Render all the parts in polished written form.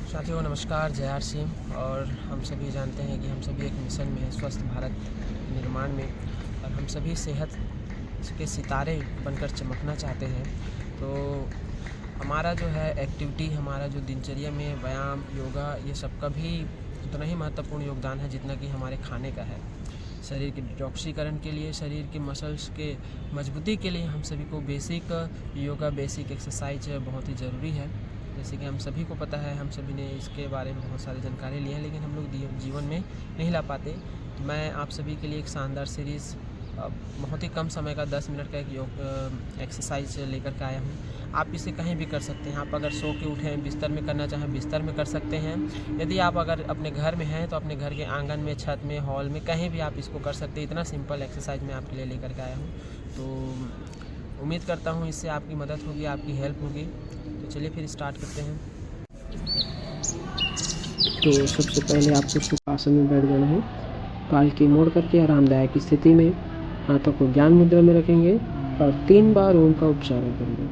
साथियों नमस्कार, जय आर सिंह। और हम सभी जानते हैं कि हम सभी एक मिशन में हैं, स्वस्थ भारत निर्माण में, और हम सभी सेहत के सितारे बनकर चमकना चाहते हैं। तो हमारा जो है एक्टिविटी, हमारा जो दिनचर्या में व्यायाम, योगा, ये सब का भी उतना ही महत्वपूर्ण योगदान है जितना कि हमारे खाने का है। शरीर के डिटॉक्सीकरण के लिए, शरीर के मसल्स के मजबूती के लिए हम सभी को बेसिक योगा, बेसिक एक्सरसाइज बहुत ही ज़रूरी है। जैसे कि हम सभी को पता है, हम सभी ने इसके बारे में बहुत सारी जानकारी ली है, लेकिन हम लोग जीवन में नहीं ला पाते। तो मैं आप सभी के लिए एक शानदार सीरीज़, बहुत ही कम समय का 10 मिनट का एक योग एक्सरसाइज लेकर के आया हूँ। आप इसे कहीं भी कर सकते हैं। आप अगर सो के उठें, बिस्तर में करना चाहें, बिस्तर में कर सकते हैं। यदि आप अगर अपने घर में हैं तो अपने घर के आंगन में, छत में, हॉल में, कहीं भी आप इसको कर सकते हैं। इतना सिंपल एक्सरसाइज मैं आपके लिए लेकर के आया हूँ। तो उम्मीद करता हूँ इससे आपकी मदद होगी, आपकी हेल्प होगी। तो चलिए फिर स्टार्ट करते हैं। तो सबसे पहले आपको सुखासन में बैठ जाना है। पालकी मोड़ करके आरामदायक स्थिति में हाथों को ज्ञान मुद्रा में रखेंगे और 3 बार ओम का उच्चारण करेंगे।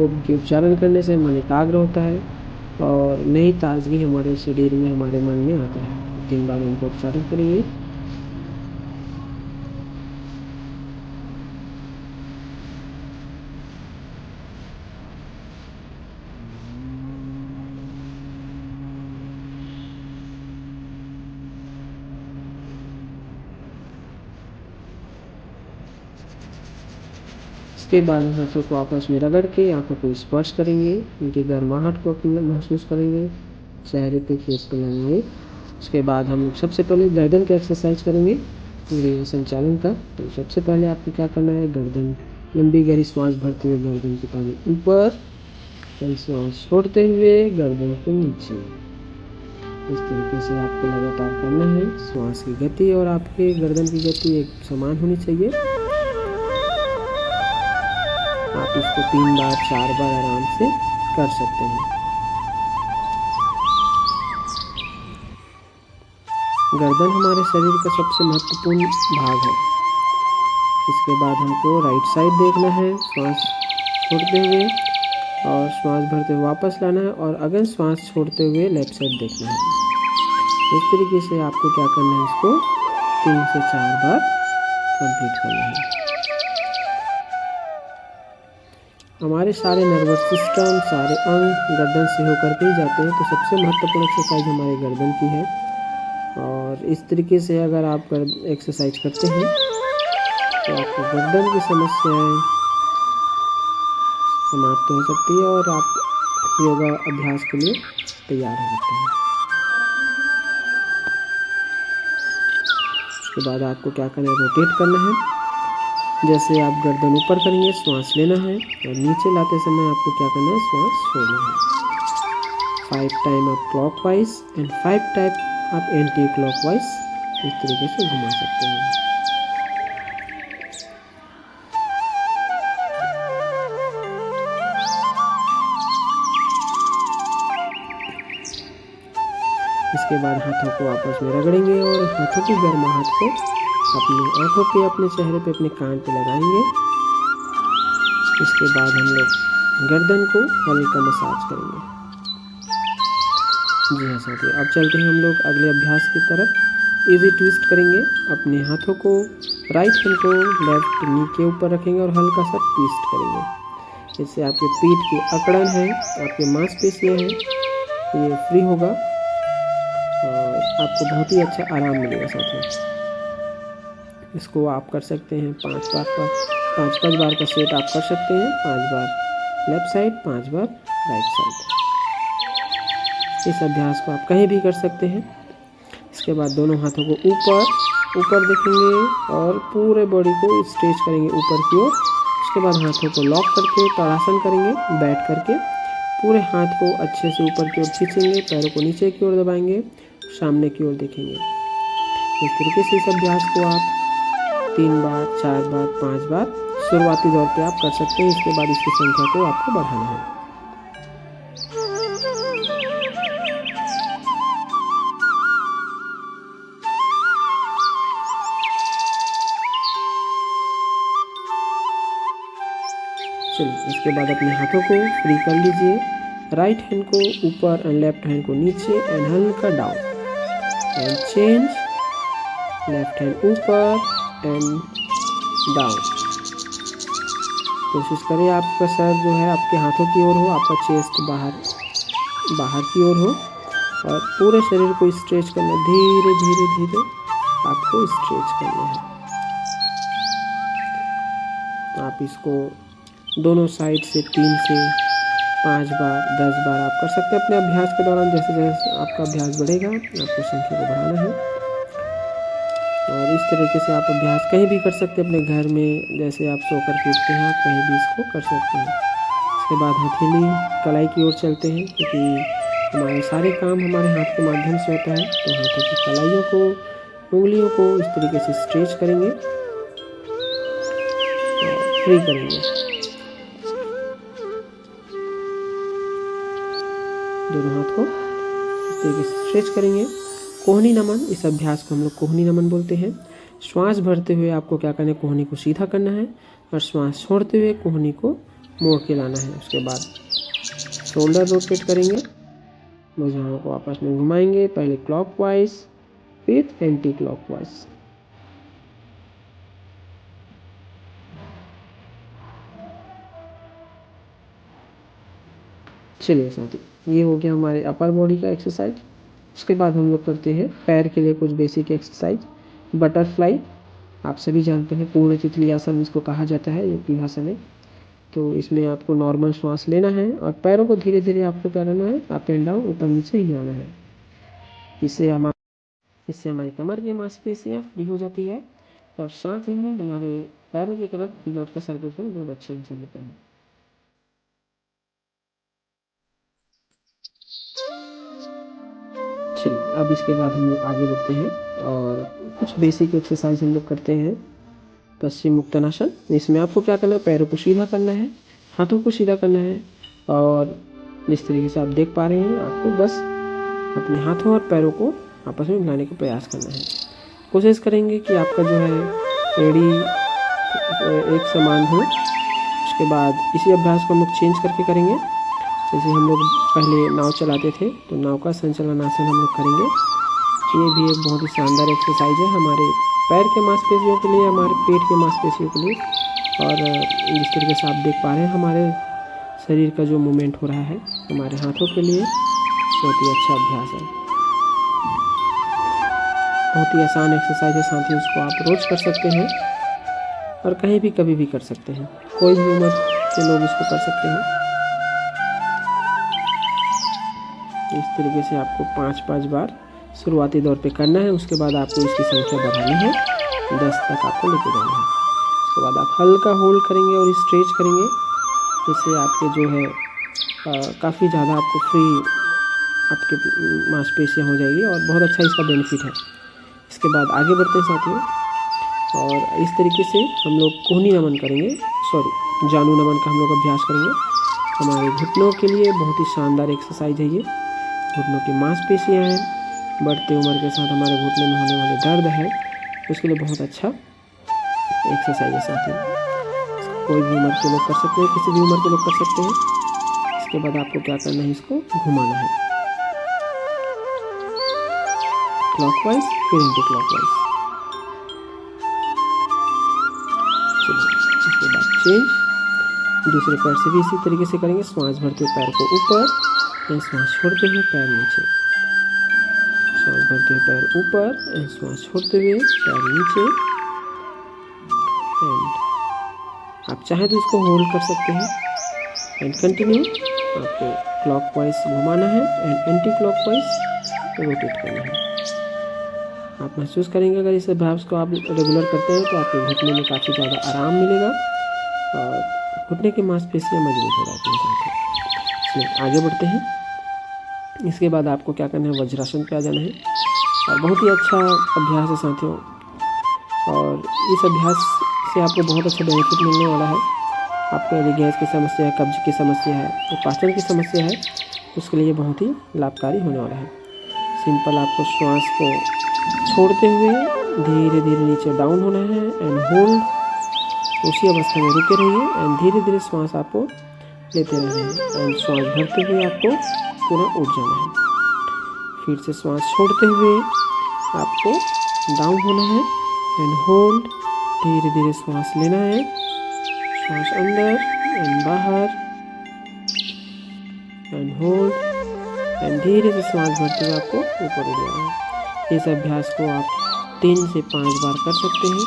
ओम के उच्चारण करने से मन एकाग्र होता है और नई ताजगी हमारे शरीर में, हमारे मन में आता है। 3 बार ओम का उच्चारण करेंगे। इसके बाद हाथों को आपस में रगड़ के आंखों को स्पर्श करेंगे, उनकी गर्माहट को अपने महसूस करेंगे, चेहरे पे फेस पे लगाएंगे। उसके बाद हम सबसे पहले गर्दन का एक्सरसाइज करेंगे, पूरे संचालन का। तो सबसे पहले आपको क्या करना है, गर्दन लंबी गहरी सांस भरते हुए गर्दन के पानी ऊपर, सांस छोड़ते हुए गर्दन को नीचे। इस तरीके से आपको लगातार करना है। सांस की गति और आपके गर्दन की गति एक समान होनी चाहिए। आप इसको 3 बार 4 बार आराम से कर सकते हैं। गर्दन हमारे शरीर का सबसे महत्वपूर्ण भाग है। इसके बाद हमको राइट साइड देखना है, सांस छोड़ते हुए और सांस भरते हुए वापस लाना है, और अगेन सांस छोड़ते हुए लेफ्ट साइड देखना है। इस तरीके से आपको क्या करना है, इसको 3 से 4 बार कंप्लीट करना है। हमारे सारे नर्वस सिस्टम, सारे अंग गर्दन से होकर के ही जाते हैं। तो सबसे महत्वपूर्ण एक्सरसाइज हमारे गर्दन की है, और इस तरीके से अगर आप एक्सरसाइज करते हैं तो आपको गर्दन की समस्याएं समाप्त हो सकती है और आप योगा अभ्यास के लिए तैयार हो सकते हैं। उसके बाद आपको क्या करना है, रोटेट करना है। जैसे आप गर्दन ऊपर करेंगे, श्वास लेना है, और नीचे लाते समय आपको क्या करना है, श्वास छोड़ना है। 5 टाइम आप क्लॉकवाइज एंड 5 टाइम आप एंटी क्लॉकवाइज इस तरीके से घुमा सकते हैं। इसके बाद हाथों को आपस में रगड़ेंगे और हाथों की गर्माहट को अपनी आंखों पे, अपने चेहरे पे, अपने कान पे लगाएंगे। इसके बाद हम लोग गर्दन को हल्का मसाज करेंगे। जी हाँ साथियों, अब चलते हैं हम लोग अगले अभ्यास की तरफ। इजी ट्विस्ट करेंगे। अपने हाथों को, राइट हैंड को लेफ्ट नी के ऊपर रखेंगे और हल्का सा ट्विस्ट करेंगे। इससे आपके पीठ की अकड़न है, आपके मांसपेशियाँ हैं, ये फ्री होगा और आपको बहुत ही अच्छा आराम मिलेगा साथियों। इसको आप कर सकते हैं 5 बार का सेट आप कर सकते हैं। 5 बार लेफ्ट साइड, 5 बार राइट साइड। इस अभ्यास को आप कहीं भी कर सकते हैं। इसके बाद दोनों हाथों को ऊपर देखेंगे और पूरे बॉडी को स्ट्रेच करेंगे ऊपर की ओर। उसके बाद हाथों को लॉक करके ताड़ासन करेंगे, बैठ करके पूरे हाथ को अच्छे से ऊपर की ओर खींचेंगे, पैरों को नीचे की ओर दबाएंगे, सामने की ओर देखेंगे। इस तरीके से इस अभ्यास को आप 3 बार, 4 बार, 5 बार शुरुआती दौर पे आप कर सकते हैं। इसके बाद इसकी संख्या को आपको बढ़ाना है। चलिए, इसके बाद अपने हाथों को फ्री कर लीजिए राइट हैंड को ऊपर एंड लेफ्ट हैंड को नीचे एंड हल्का down and change, left hand ऊपर एंड डाउन। कोशिश करें आपका सर जो है आपके हाथों की ओर हो, आपका चेस्ट बाहर की ओर हो और पूरे शरीर को स्ट्रेच करना, धीरे धीरे धीरे आपको स्ट्रेच करना है। आप इसको दोनों साइड से 3 से 5 बार 10 बार आप कर सकते हैं अपने अभ्यास के दौरान। जैसे जैसे आपका अभ्यास बढ़ेगा आपको संख्या को बढ़ाना है और इस तरीके से आप अभ्यास कहीं भी कर सकते हैं अपने घर में। जैसे आप सोकर के उठते हैं आप कहीं भी इसको कर सकते हैं। इसके बाद हथेली कलाई की ओर चलते हैं, क्योंकि हमारे सारे काम हमारे हाथ के माध्यम से होता है। तो हाथों की कलाइयों को, उंगलियों को इस तरीके से स्ट्रेच करेंगे और फ्री करेंगे। दोनों हाथ को इस तरीके से स्ट्रेच करेंगे। कोहनी नमन, इस अभ्यास को हम लोग कोहनी नमन बोलते हैं। श्वास भरते हुए आपको क्या करना है, कोहनी को सीधा करना है और श्वास छोड़ते हुए कोहनी को मोड़ के लाना है। उसके बाद शोल्डर रोटेट करेंगे, भुजाओं को आपस में घुमाएंगे, पहले क्लॉकवाइज फिर एंटी क्लॉकवाइज। चलिए साथी, ये हो गया हमारे अपर बॉडी का एक्सरसाइज। उसके बाद हम लोग करते हैं पैर के लिए कुछ बेसिक एक्सरसाइज। बटरफ्लाई आप सभी जानते हैं, पूर्ण तितली आसन इसको कहा जाता है यूपी भाषा में। तो इसमें आपको नॉर्मल श्वास लेना है और पैरों को धीरे धीरे आपको क्या करना है, अप एंड डाउन, ऊपर नीचे हिलाना है। इससे हमारी कमर की मांसपेशियाँ फ्री हो जाती है और साथ ही में हमारे पैरों की तरफ ब्लड का सर्कुलेशन बहुत अच्छे से होता है। चलिए, अब इसके बाद हम लोग आगे बढ़ते हैं और कुछ बेसिक एक्सरसाइज हम लोग करते हैं। पश्चिम मुक्तानासन, इसमें आपको क्या करना है, पैरों को सीधा करना है, हाथों को सीधा करना है और जिस तरीके से आप देख पा रहे हैं आपको बस अपने हाथों और पैरों को आपस में मिलाने का प्रयास करना है। कोशिश करेंगे कि आपका जो है एड़ी एक समान हो। उसके बाद इसी अभ्यास को हम लोग चेंज करके करेंगे। जैसे हम लोग पहले नाव चलाते थे तो नाव का संचालन आसन हम लोग करेंगे। ये भी एक बहुत ही शानदार एक्सरसाइज है हमारे पैर के मांसपेशियों के लिए, हमारे पेट के मांसपेशियों के लिए। और जिस तरीके से आप देख पा रहे हैं हमारे शरीर का जो मूवमेंट हो रहा है हमारे हाथों के लिए बहुत ही अच्छा अभ्यास है। बहुत ही आसान एक्सरसाइज है साथियों, इसको आप रोज कर सकते हैं और कहीं भी कभी भी कर सकते हैं। कोई भी उम्र के लोग इसको कर सकते हैं। इस तरीके से आपको 5-5 बार शुरुआती दौर पे करना है। उसके बाद आपको इसकी संख्या बढ़ानी है, 10 तक आपको लेके जाना है। उसके बाद आप हल्का होल्ड करेंगे और स्ट्रेच करेंगे, जिससे आपके जो है काफ़ी ज़्यादा आपको फ्री आपके मांसपेशियाँ हो जाएगी और बहुत अच्छा इसका बेनिफिट है। इसके बाद आगे बढ़ते हैं साथियों और इस तरीके से हम लोग कोहनी नमन करेंगे, जानु नमन का हम लोग अभ्यास करेंगे। हमारे घुटनों के लिए बहुत ही शानदार एक्सरसाइज है ये। घुटनों की मांसपेशियाँ हैं, बढ़ती उम्र के साथ हमारे घुटने में होने वाले दर्द है उसके लिए बहुत अच्छा एक्सरसाइज है साथियों। कोई भी उम्र के लोग कर सकते हैं, किसी भी उम्र के लोग कर सकते हैं। इसके बाद आपको क्या करना है, इसको घुमाना है क्लॉकवाइज फिर एंटी क्लॉकवाइज। इसके बाद चेंज, दूसरे पैर से भी इसी तरीके से करेंगे। श्वास भरते हुए पैर को ऊपर, श्वास छोड़ते हुए पैर नीचे, श्वास भरते हुए पैर ऊपर, श्वास छोड़ते हुए पैर नीचे। एंड आप चाहें तो इसको होल्ड कर सकते हैं एंड कंटिन्यू। आपको क्लॉकवाइज घुमाना है एंड एंटी क्लॉकवाइज रोटेट करना है। आप महसूस करेंगे अगर इस अभ्यास को आप रेगुलर करते हैं तो आपके घुटने में काफ़ी ज़्यादा आराम मिलेगा और घुटने की मांसपेशियाँ मजबूत हो जाती हैं। इसमें आगे बढ़ते हैं। इसके बाद आपको क्या करना है, वज्रासन पे आ जाना है और बहुत ही अच्छा अभ्यास है साथियों। और इस अभ्यास से आपको बहुत अच्छा बेनिफिट मिलने वाला है। आपको यदि गैस की समस्या है, कब्ज की समस्या है, तो पाचन की समस्या है, उसके लिए बहुत ही लाभकारी होने वाला है। सिंपल आपको श्वास को छोड़ते हुए धीरे धीरे नीचे डाउन होना है एंड होल्ड, उसी अवस्था में रुके रहिए एंड धीरे धीरे श्वास आपको लेते रहना है एंड श्वास भरते हुए आपको पूरा उठ जाना है। फिर से श्वास छोड़ते हुए आपको डाउन होना है एंड होल्ड। धीरे धीरे श्वास लेना है, श्वास अंदर एंड बाहर एंड होल्ड एंड धीरे से श्वास भरते हुए आपको ऊपर उठ जाना है। इस अभ्यास को आप 3 से 5 बार कर सकते हैं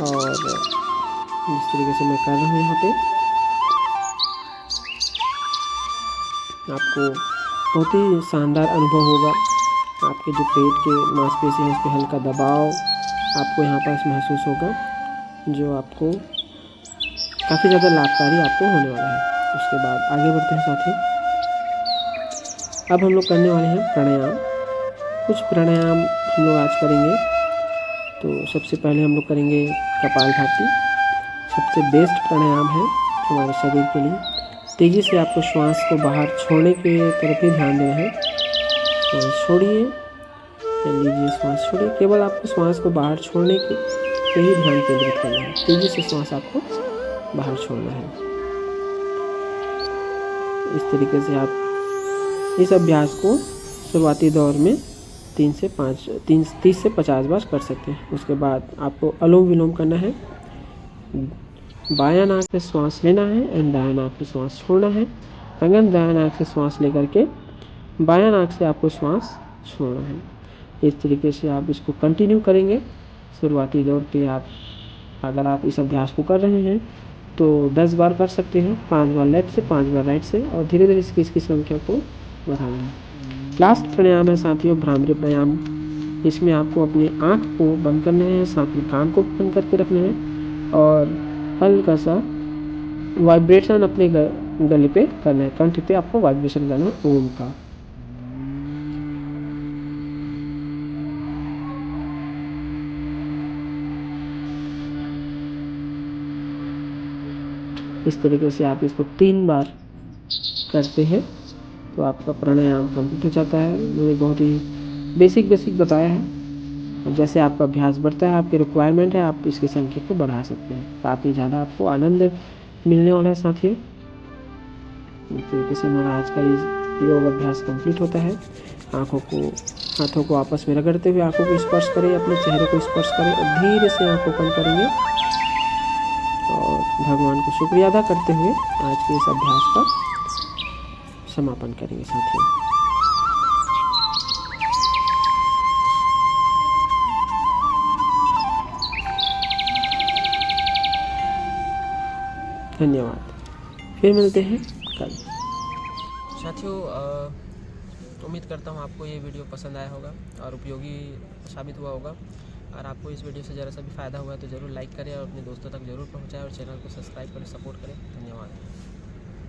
और जिस तरीके से मैं कर रहा हूँ यहाँ पे आपको बहुत ही शानदार अनुभव होगा। आपके जो पेट के मांसपेशी है उस पर हल्का दबाव आपको यहाँ पास महसूस होगा, जो आपको काफ़ी ज़्यादा लाभकारी आपको होने वाला है। उसके बाद आगे बढ़ते हैं साथियों। अब हम लोग करने वाले हैं प्राणायाम। कुछ प्राणायाम हम लोग आज करेंगे। तो सबसे पहले हम लोग करेंगे कपालभाति। सबसे बेस्ट प्राणायाम है हमारे शरीर के लिए। तेज़ी से आपको श्वास को बाहर छोड़ने की तरफ ही ध्यान देना है। श्वास छोड़िए, लीजिए, श्वास छोड़िए। केवल आपको श्वास को बाहर छोड़ने पे ही ध्यान केंद्रित करना है। तेज़ी से श्वास आपको बाहर छोड़ना है। इस तरीके से आप इस अभ्यास को शुरुआती दौर में 30 से 50 बार कर सकते हैं। उसके बाद आपको अनुलोम विलोम करना है। बायां नाक से श्वास लेना है एंड दायां नाक से श्वास छोड़ना है। अगेन दायां नाक से श्वास लेकर के बायां नाक से आपको श्वास छोड़ना है। इस तरीके से आप इसको कंटिन्यू करेंगे। शुरुआती दौर पे अगर आप इस अभ्यास को कर रहे हैं तो 10 बार कर सकते हैं, 5 बार लेफ्ट से, 5 बार राइट से, और धीरे धीरे इसकी संख्या को बढ़ाना है। लास्ट प्राणायाम है साथियों भ्रामरी प्राणायाम। इसमें आपको अपनी आँख को बंद करना है, साथ में कान को बंद करके रखना है और हल्का सा वाइब्रेशन अपने गले पे करना है। कंठ पे आपको वाइब्रेशन करना है ओम का। इस तरीके से आप इसको 3 बार करते हैं तो आपका प्राणायाम कंप्लीट हो जाता है। मैंने बहुत ही बेसिक बताया है। जैसे आपका अभ्यास बढ़ता है, आपकी रिक्वायरमेंट है, आप इसकी संख्या को बढ़ा सकते हैं। काफ़ी ज़्यादा आपको आनंद मिलने वाला है साथियों। इस तरीके से हमारा आज का योग अभ्यास कंप्लीट होता है। हाथों को आपस में रगड़ते हुए आँखों को स्पर्श करें, अपने चेहरे को स्पर्श करें और धीरे से आँख ओपन करेंगे और भगवान को शुक्रिया अदा करते हुए आज के इस अभ्यास का समापन करेंगे साथियों। धन्यवाद। फिर मिलते हैं कल। साथियों उम्मीद करता हूँ आपको ये वीडियो पसंद आया होगा और उपयोगी साबित हुआ होगा। और आपको इस वीडियो से ज़रा सा भी फ़ायदा हुआ है तो ज़रूर लाइक करें और अपने दोस्तों तक ज़रूर पहुँचाएं और चैनल को सब्सक्राइब करें, सपोर्ट करें। धन्यवाद।